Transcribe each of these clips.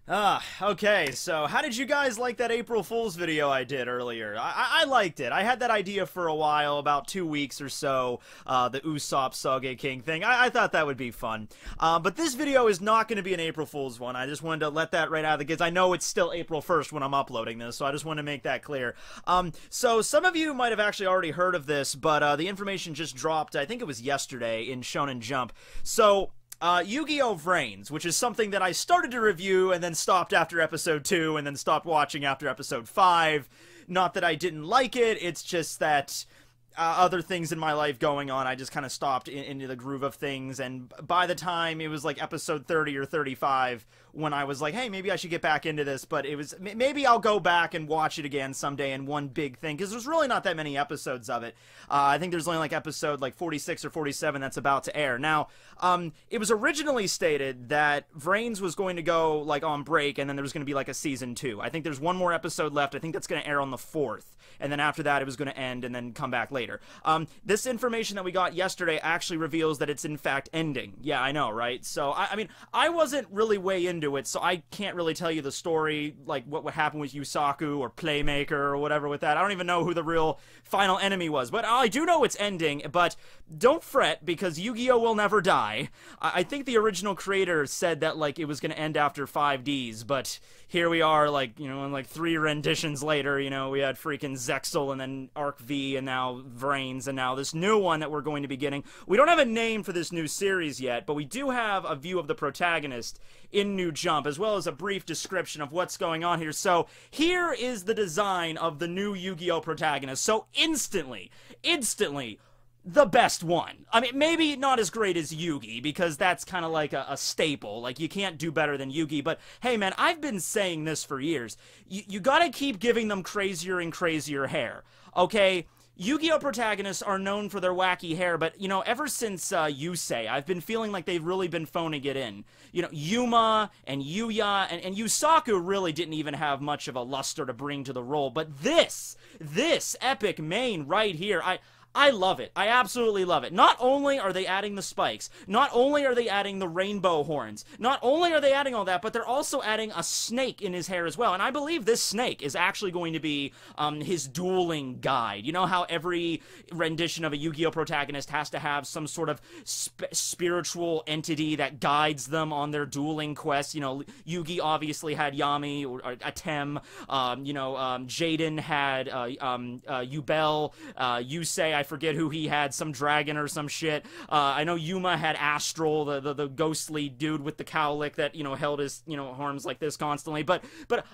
Okay, so how did you guys like that April Fool's video I did earlier? I liked it. I had that idea for a while, about 2 weeks or so, the Usopp Sogeking thing. I thought that would be fun. But this video is not going to be an April Fool's one. I just wanted to let that right out of the gates. I know it's still April 1st when I'm uploading this, so I just want to make that clear. So some of you might have actually already heard of this, but the information just dropped, I think it was yesterday, in Shonen Jump. So Yu-Gi-Oh! Vrains, which is something that I started to review and then stopped after episode 2 and then stopped watching after episode 5. Not that I didn't like it, it's just that other things in my life going on, I just kind of stopped into the groove of things, and by the time it was like episode 30 or 35 when I was like, hey, maybe I should get back into this, but it was, maybe I'll go back and watch it again someday in one big thing, because there's really not that many episodes of it. I think there's only like episode like 46 or 47 that's about to air. Now, it was originally stated that Vrains was going to go like on break, and then there was going to be like a season 2. I think there's one more episode left. I think that's going to air on the 4th, and then after that it was going to end and then come back later. This information that we got yesterday actually reveals that it's in fact ending. Yeah, I know, right? So, I mean, I wasn't really way into it, so I can't really tell you the story, like what would happen with Yusaku or Playmaker or whatever with that. I don't even know who the real final enemy was, but I do know it's ending, but don't fret, because Yu-Gi-Oh! Will never die. I think the original creator said that, like, it was going to end after 5Ds, but here we are, like, you know, in like 3 renditions later, you know, we had freaking Zexal and then Arc V and now Vrains and now this new one that we're going to be getting. We don't have a name for this new series yet, but we do have a view of the protagonist in New Jump, as well as a brief description of what's going on here. So here is the design of the new Yu-Gi-Oh! Protagonist. So instantly, the best one. I mean, maybe not as great as Yugi, because that's kind of like a staple. Like, you can't do better than Yugi, but hey man, I've been saying this for years. You gotta keep giving them crazier and crazier hair, okay? Yu-Gi-Oh! Protagonists are known for their wacky hair, but, you know, ever since Yusei, I've been feeling like they've really been phoning it in. You know, Yuma and Yuya and Yusaku really didn't even have much of a luster to bring to the role, but this epic main right here, I love it. I absolutely love it. Not only are they adding the spikes, not only are they adding the rainbow horns, not only are they adding all that, but they're also adding a snake in his hair as well. And I believe this snake is actually going to be his dueling guide. You know how every rendition of a Yu-Gi-Oh! Protagonist has to have some sort of spiritual entity that guides them on their dueling quests. You know, Yugi obviously had Yami or Atem. You know, Jaden had Yubel. Yusei, I forget who he had, some dragon or some shit. I know Yuma had Astral, the ghostly dude with the cowlick that, you know, held his, you know, arms like this constantly. But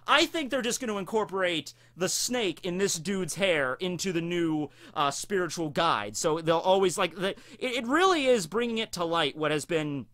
I think they're just going to incorporate the snake in this dude's hair into the new spiritual guide. So they'll always, like, it really is bringing it to light what has been,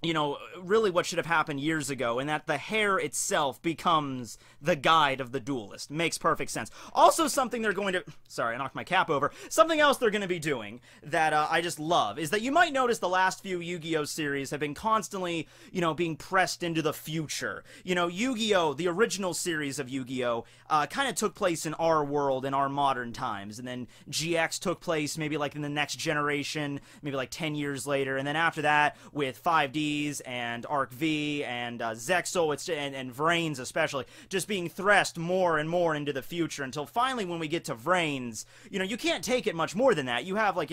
you know, really what should have happened years ago, and that the hair itself becomes the guide of the duelist. Makes perfect sense. Also, something they're going to... Sorry, I knocked my cap over. Something else they're going to be doing that I just love is that you might notice the last few Yu-Gi-Oh! Series have been constantly, you know, being pressed into the future. You know, Yu-Gi-Oh!, the original series of Yu-Gi-Oh! Kind of took place in our world, in our modern times, and then GX took place maybe like in the next generation, maybe like 10 years later, and then after that, with 5D and Arc V and Zexal and Vrains especially, just being thrust more and more into the future until finally when we get to Vrains, you know, you can't take it much more than that. You have like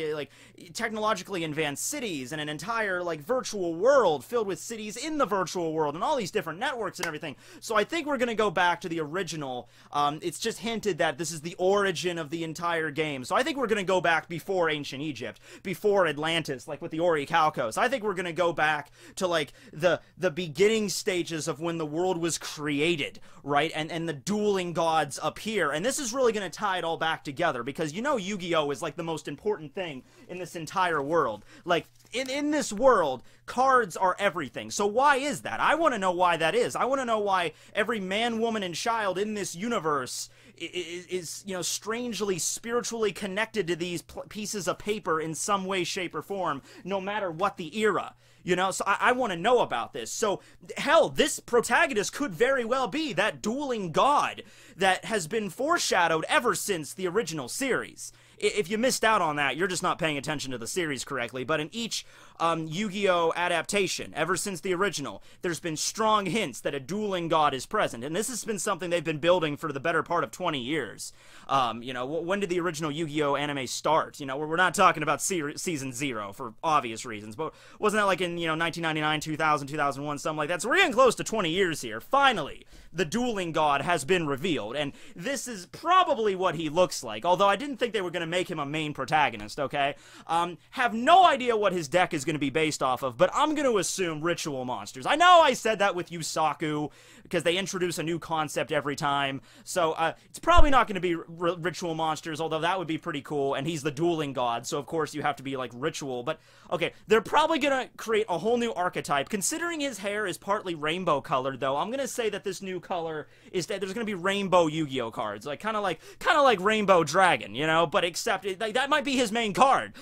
technologically advanced cities and an entire like virtual world filled with cities in the virtual world and all these different networks and everything. So I think we're going to go back to the original. It's just hinted that this is the origin of the entire game. So I think we're going to go back before ancient Egypt, before Atlantis, like with the Orichalcos. I think we're going to go back to like the beginning stages of when the world was created, right? And the dueling gods appear. And this is really going to tie it all back together, because you know Yu-Gi-Oh! Is like the most important thing in this entire world. Like, in this world, cards are everything. So why is that? I want to know why that is. I want to know why every man, woman, and child in this universe is, you know, strangely spiritually connected to these pieces of paper in some way, shape, or form, no matter what the era. You know, so I want to know about this. So, hell, this protagonist could very well be that dueling god that has been foreshadowed ever since the original series. if you missed out on that, you're just not paying attention to the series correctly. But in each Yu-Gi-Oh! Adaptation, ever since the original, there's been strong hints that a dueling god is present. And this has been something they've been building for the better part of 20 years. You know, when did the original Yu-Gi-Oh! Anime start? You know, we're not talking about season 0 for obvious reasons, but wasn't that like in, you know, 1999, 2000, 2001, something like that? So we're getting close to 20 years here. Finally, the dueling god has been revealed, and this is probably what he looks like, although I didn't think they were going to make him a main protagonist, okay? Have no idea what his deck is going to be based off of, but I'm going to assume ritual monsters. I know I said that with Yusaku, because they introduce a new concept every time, so it's probably not going to be ritual monsters, although that would be pretty cool, and he's the dueling god, so of course you have to be like ritual, but okay, they're probably going to create a whole new archetype. Considering his hair is partly rainbow colored, though, I'm going to say that this new color is that there's going to be rainbow Yu-Gi-Oh cards, like kind of like Rainbow Dragon, you know, but except like, that might be his main card,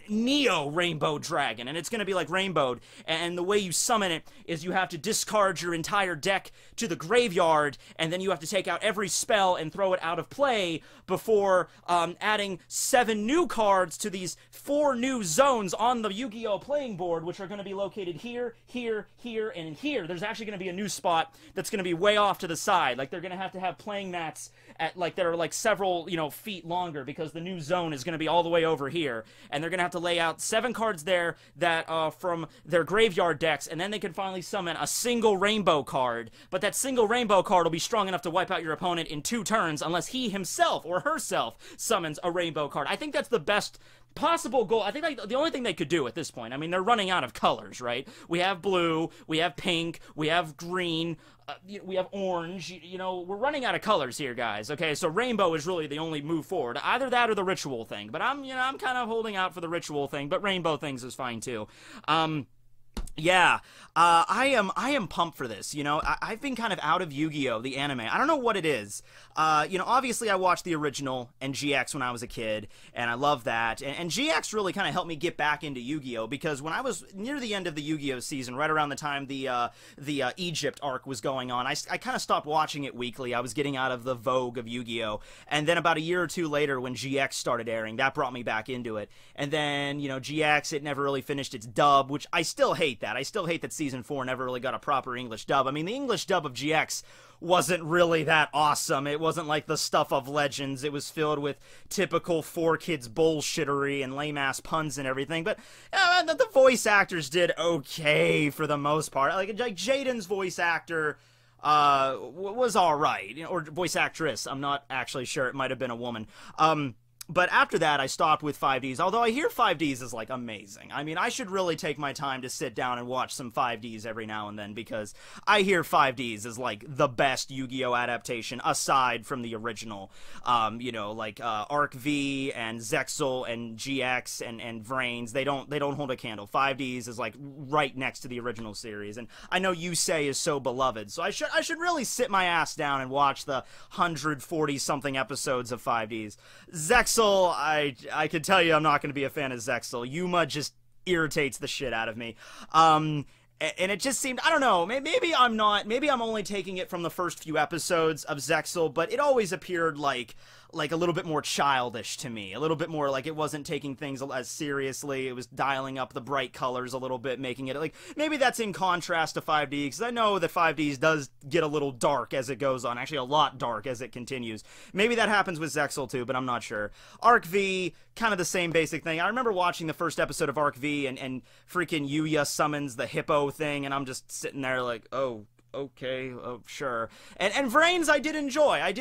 Neo Rainbow Dragon, and it's going to be like rainbowed, and the way you summon it is you have to discard your entire deck to the graveyard, and then you have to take out every spell and throw it out of play before adding 7 new cards to these 4 new zones on the Yu-Gi-Oh playing board, which are going to be located here, here, here, and here. There's actually going to be a new spot that's going to be way off to the side. Like, they're going to have playing mats at, like, that are, like, several, you know, feet longer, because the new zone is going to be all the way over here, and they're going to have to lay out 7 cards there that, from their graveyard decks, and then they can finally summon a single rainbow card, but that single rainbow card will be strong enough to wipe out your opponent in 2 turns, unless he himself or herself summons a rainbow card. I think that's the best possible goal. I think like the only thing they could do at this point, I mean, they're running out of colors, right? We have blue, we have pink, we have green, we have orange, you know, we're running out of colors here, guys, okay? So rainbow is really the only move forward, either that or the ritual thing, but I'm kind of holding out for the ritual thing, but rainbow things is fine too. Yeah, I am pumped for this, you know. I've been kind of out of Yu-Gi-Oh! The anime. I don't know what it is. You know, obviously I watched the original and GX when I was a kid, and I love that. And GX really kind of helped me get back into Yu-Gi-Oh! Because when I was near the end of the Yu-Gi-Oh! Season, right around the time the Egypt arc was going on, I kind of stopped watching it weekly. I was getting out of the vogue of Yu-Gi-Oh! And then about a year or two later, when GX started airing, that brought me back into it. And then, you know, GX, it never really finished its dub, which I still hate that. I still hate that Season 4 never really got a proper English dub. I mean, the English dub of GX wasn't really that awesome. It wasn't like the stuff of Legends. It was filled with typical 4Kids bullshittery and lame-ass puns and everything. But the voice actors did okay for the most part. Like Jaden's voice actor was alright. You know, or voice actress. I'm not actually sure. It might have been a woman. But after that, I stopped with 5Ds, although I hear 5Ds is, like, amazing. I mean, I should really take my time to sit down and watch some 5Ds every now and then, because I hear 5Ds is, like, the best Yu-Gi-Oh! Adaptation, aside from the original. You know, like, Arc V and Zexal and GX and Vrains, they don't hold a candle. 5Ds is, like, right next to the original series, and I know Yusei is so beloved, so I should really sit my ass down and watch the 140-something episodes of 5Ds. Zexal, I can tell you I'm not going to be a fan of Zexal. Yuma just irritates the shit out of me. And it just seemed, I don't know, maybe I'm not, maybe I'm only taking it from the first few episodes of Zexal, but it always appeared like a little bit more childish to me, a little bit more like it wasn't taking things as seriously. It was dialing up the bright colors a little bit, making it like, maybe that's in contrast to 5D, because I know that 5Ds does get a little dark as it goes on, actually a lot dark as it continues. Maybe that happens with Zexal too, but I'm not sure. Arc V, kind of the same basic thing. I remember watching the first episode of Arc V, and freaking Yuya summons the hippo thing, and I'm just sitting there like, oh, okay, sure. And Vrains I did enjoy. I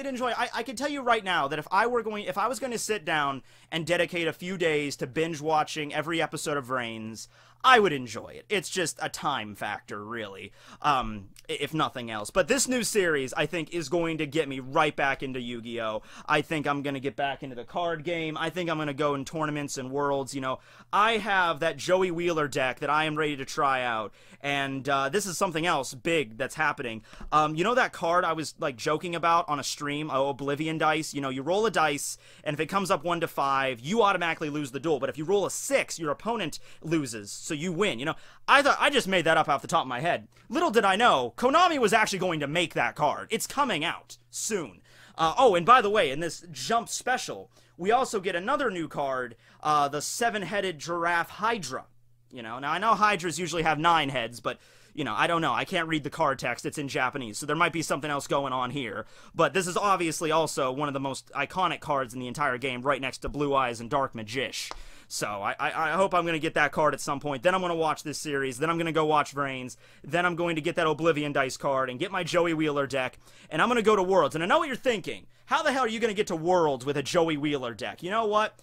can tell you right now that if I was going to sit down and dedicate a few days to binge watching every episode of Vrains, I would enjoy it. It's just a time factor, really, if nothing else. But this new series, I think, is going to get me right back into Yu-Gi-Oh! I think I'm going to get back into the card game. I think I'm going to go in tournaments and worlds, you know. I have that Joey Wheeler deck that I am ready to try out, and this is something else big that's happening. You know that card I was, like, joking about on a stream, Oblivion Dice? You know, you roll a dice, and if it comes up 1 to 5, you automatically lose the duel. But if you roll a 6, your opponent loses, so you win. You know, I just made that up off the top of my head. Little did I know, Konami was actually going to make that card. It's coming out soon. Oh, and by the way, in this Jump special, we also get another new card, the 7-headed giraffe Hydra. You know, now I know Hydras usually have 9 heads, but, you know, I don't know. I can't read the card text. It's in Japanese, so there might be something else going on here. But this is obviously also one of the most iconic cards in the entire game, right next to Blue Eyes and Dark Magish. So I hope I'm going to get that card at some point. Then I'm going to watch this series. Then I'm going to go watch Vrains. Then I'm going to get that Oblivion Dice card and get my Joey Wheeler deck. And I'm going to go to Worlds. And I know what you're thinking. How the hell are you going to get to Worlds with a Joey Wheeler deck? You know what?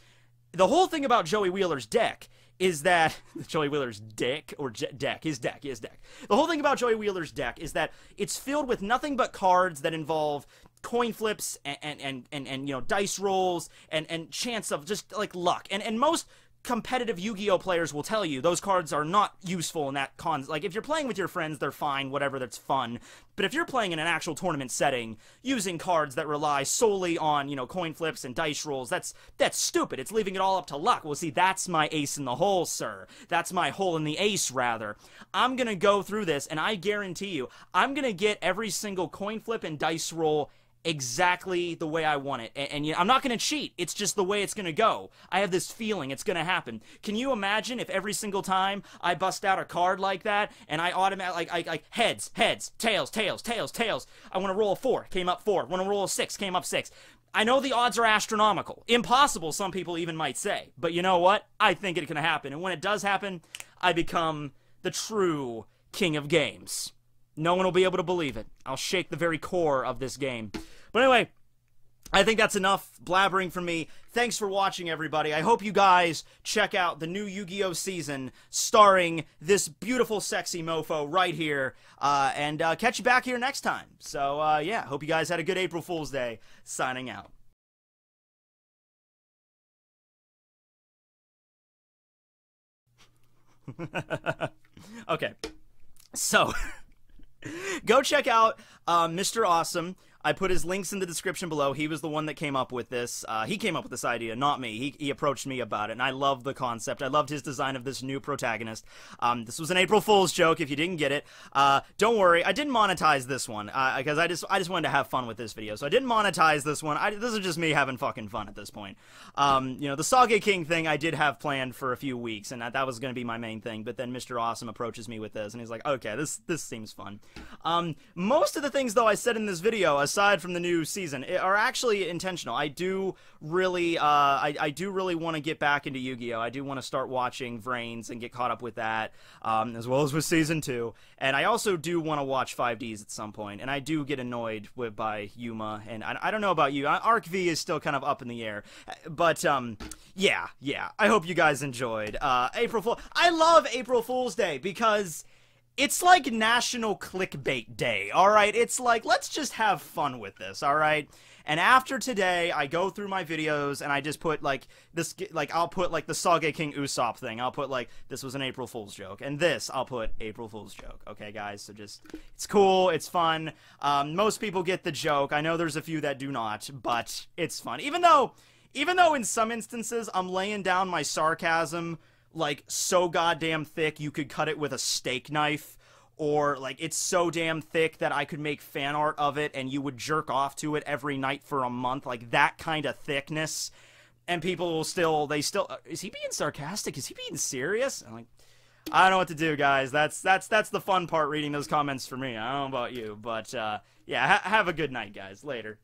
The whole thing about Joey Wheeler's deck is that Joey Wheeler's deck, or deck, his deck. The whole thing about Joey Wheeler's deck is that it's filled with nothing but cards that involve coin flips and you know, dice rolls and chance of just like luck. And most competitive Yu-Gi-Oh players will tell you those cards are not useful in that like, if you're playing with your friends, they're fine, whatever, that's fun. But if you're playing in an actual tournament setting, using cards that rely solely on, you know, coin flips and dice rolls, that's stupid. It's leaving it all up to luck. Well, see, that's my ace in the hole, sir. That's my hole in the ace, rather. I'm gonna go through this, and I guarantee you, I'm gonna get every single coin flip and dice roll exactly the way I want it. And you know, I'm not going to cheat. It's just the way it's going to go. I have this feeling it's going to happen. Can you imagine if every single time I bust out a card like that and I automatically, like heads, tails, tails, tails, tails. I want to roll a 4, came up 4. Want to roll a 6, came up 6. I know the odds are astronomical. Impossible, some people even might say. But you know what? I think it can happen. And when it does happen, I become the true king of games. No one will be able to believe it. I'll shake the very core of this game. But anyway, I think that's enough blabbering from me. Thanks for watching, everybody. I hope you guys check out the new Yu-Gi-Oh! Season starring this beautiful, sexy mofo right here. And catch you back here next time. So, yeah, hope you guys had a good April Fool's Day. Signing out. Okay. So... go check out Mr. Awesome. I put his links in the description below. He was the one that came up with this. He came up with this idea, not me. He approached me about it, and I love the concept. I loved his design of this new protagonist. This was an April Fool's joke, if you didn't get it. Don't worry, I didn't monetize this one, because I just wanted to have fun with this video. So I didn't monetize this one. This is just me having fucking fun at this point. You know, the Sage King thing I did have planned for a few weeks, and that was going to be my main thing, but then Mr. Awesome approaches me with this, and he's like, okay, this seems fun. Most of the things, though, I said in this video, aside from the new season, are actually intentional. I do really, I do really want to get back into Yu-Gi-Oh! I do want to start watching Vrains and get caught up with that, as well as with Season 2. And I also do want to watch 5Ds at some point, and I do get annoyed by Yuma, and I don't know about you. Arc V is still kind of up in the air. But, yeah. I hope you guys enjoyed. April Fool. I love April Fool's Day because... it's like National Clickbait Day, alright? It's like, let's just have fun with this, alright? And after today, I go through my videos, and I just put, like, this, like, I'll put, like, the Sage King Usopp thing. I'll put, like, this was an April Fool's joke. And this, I'll put April Fool's joke. Okay, guys? So just, it's cool, it's fun. Most people get the joke. I know there's a few that do not, but it's fun. Even though in some instances, I'm laying down my sarcasm like so goddamn thick you could cut it with a steak knife, or like it's so damn thick that I could make fan art of it and you would jerk off to it every night for a month, like that kind of thickness, and people will still, is he being sarcastic? Is he being serious? I'm like, I don't know what to do, guys. That's the fun part, reading those comments for me. I don't know about you, but yeah, have a good night, guys. Later.